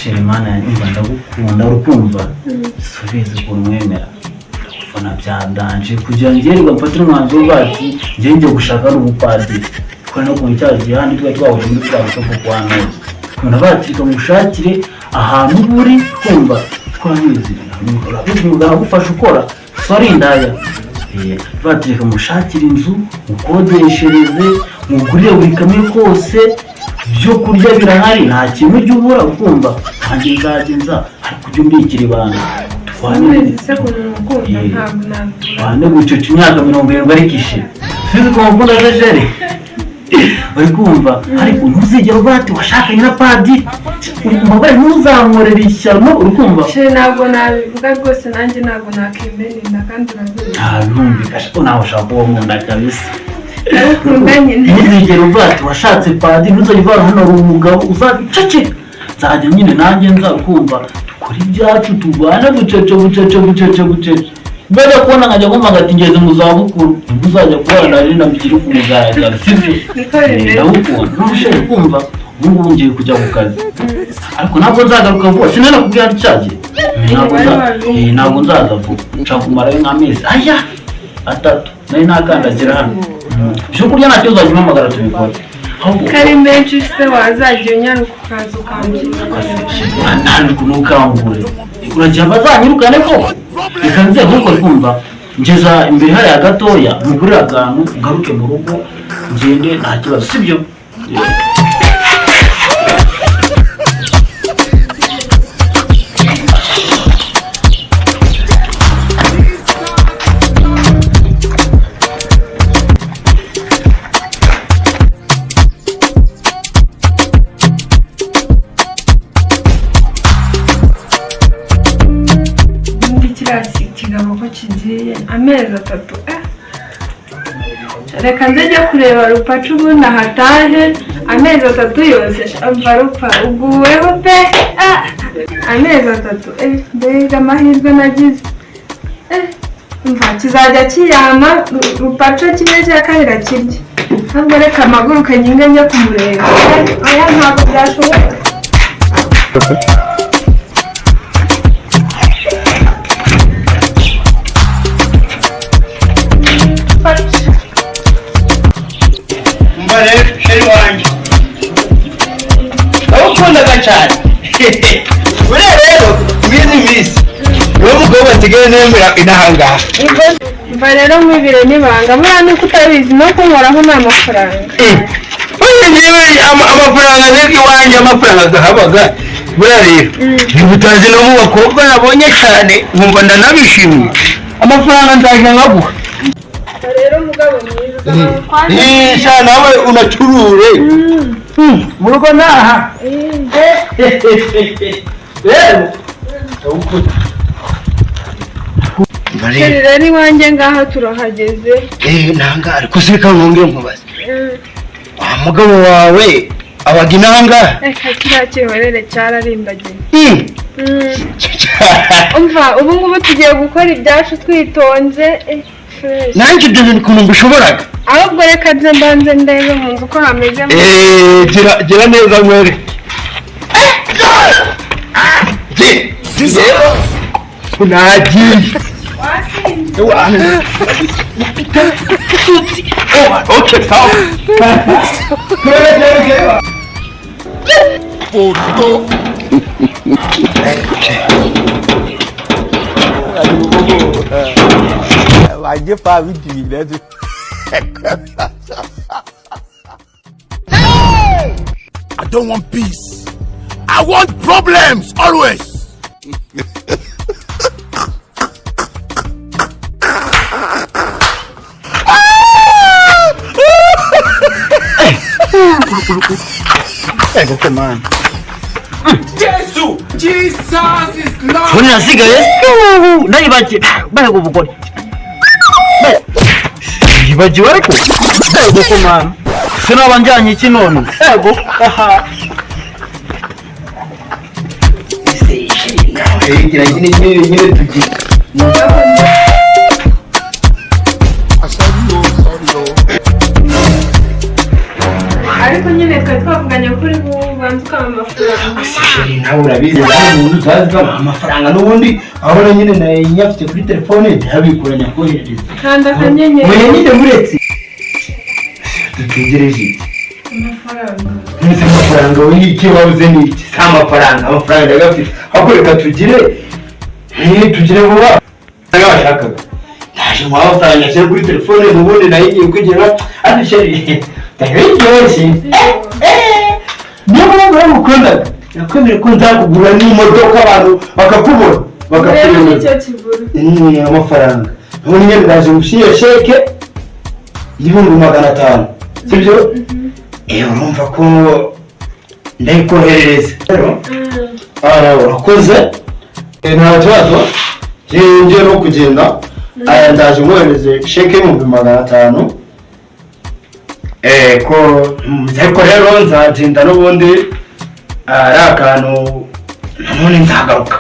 Sherimana yanyumva ndagukunda urukumva subize kurumwemera fana byandanje kugira ngerwa mfatira umwanzuro bati ngiye gushaka n'ubupadiri ko no kumcyaje handi twahuje muri twabasho kugwana kuna bati kamushakire ahantu buri kumva twanizi urabigura gufasha ukora sorry ndaya bati kamushakire inzu ukodeshereze mugurire buri kamwe kose byo kurya birahari nta kintu cy'ubura kumva hanjye nzagenza ariko cyo mbikira ibanga twane wane gucuca imyaka 70 arikishe fizi ko mukunda jere bari kumva ariko ntuzigera bati washakanye na padi umugore ntuzamurera ishyano urukumva ntabwo nabivuga rwose nanjye ntabwo nakemera kandi uravuga numvikasha ko nawe ushaka uwo nkunda kabisa ukundanye ntuzigera bati washatse padi ntuzayivana hano ari umugabo uzabicece nzajya nyine nanjye nzakumva dukora ibyacu turwana bucece mbere kubona nkajya ngomba ngati ngeze mu zabukuru ntuzajya kubana ari nabigira ku mugaragaro sibyo ndawukunda ntushaka kumva ubu ngiye kujya ku kazi ariko ntabwo nzagaruka vuba sinana kubwira cyaje ntabwo nzaza vuba nshaka kumara nk'amezi aya 3 nari nakandagira hano byo kurya nacyo uzajya umamagara tubikora kari menshi se wazajya unyaruka ukaza ukambura ntabwo kunukangure uragira bazanyirukane ko reka nze nkuko kumva ngeza imbere hariya gatoya mugurira akantu ugaruke mu rugo ngende nta kibazo sibyo amezi 3 reka nzajya kureba rupacu ubundi ahatahe amezi 3 yose mva rupa uguweho pe amezi 3 mbega amahirwe nagize mva kizajya kiyama rupacu kimwe cya kabiri kirya ntabwo reka amaguru kanyinga njya kumureba aya ntabwo byashoboka sheri wanjye ndawukundaga cyane buriya rero mwizi misi niwo mugabo basigaye nemera inahangaha mva rero mwibire n'ibanga muriya nuko utabizi no kunkoraho ni amafaranga ngewe amafaranga neza iwanjye amafaranga agahabaga buriya rero ntibutazi no mu bakobwa nabonye cyane nkumva ndanabishimiye amafaranga nzaje nkaguha rero mugabo mwiza nawe unacurure mu rugo naha rero rero iwanjye ngaha turahageze nanga ariko se reka nkongere nkubaze mugabo wawe abaga inanga kiriya kiborere cyararimbagiye umva ubu ngubu tugiye gukora ibyacu twitonze nanjye ibyo bintu ukuntu mbishoboraga ahubwo reka nze mbanze ndebe mu nzu uko hameze gira neza mwere unagiye okay sawa Wajye pa bidi ledu. I don't want peace. I want problems always. Hey, come on. Jesus is Lord. Kuni nasigaye nari bake bari kubukora yibagiwe ariko ego komana sinabanjanye iki none ego aha ngira nyine tugi ariko nyine twari twavuganye kuri bubanza ukaba amafaranga. nawe urabizi umuntu utazi ko amafaranga n'ubundi ahora nyine nyafite kuri telefone ntiyabikuranya koherereza kanda akanyenyeri mwenye nyine muretse dutegereje amafaranga. nzi amafaranga w'iki wabuze n'iki si amafaranga ndagafite ahubwo reka tugire vuba nagabashakaga ndaje mwaho utanyashyira kuri telefone n'ubundi nayo igiye kugera ariko sheri ndabiryoshye niyo mpamvu namukundaga nakwemere ko nzakugura n'imodoka abantu bakakubona rero nicyo kigura amafaranga none nyine ndaje mushyire sheke y'ibihumbi 500 sibyo urumva ko ndayikoherereza urakoze nta kibazo ngiye no kugenda ndaje mwohereze sheke y'ibihumbi 500 ko ariko rero nzagenda n'ubundi ari akantu none nzagaruka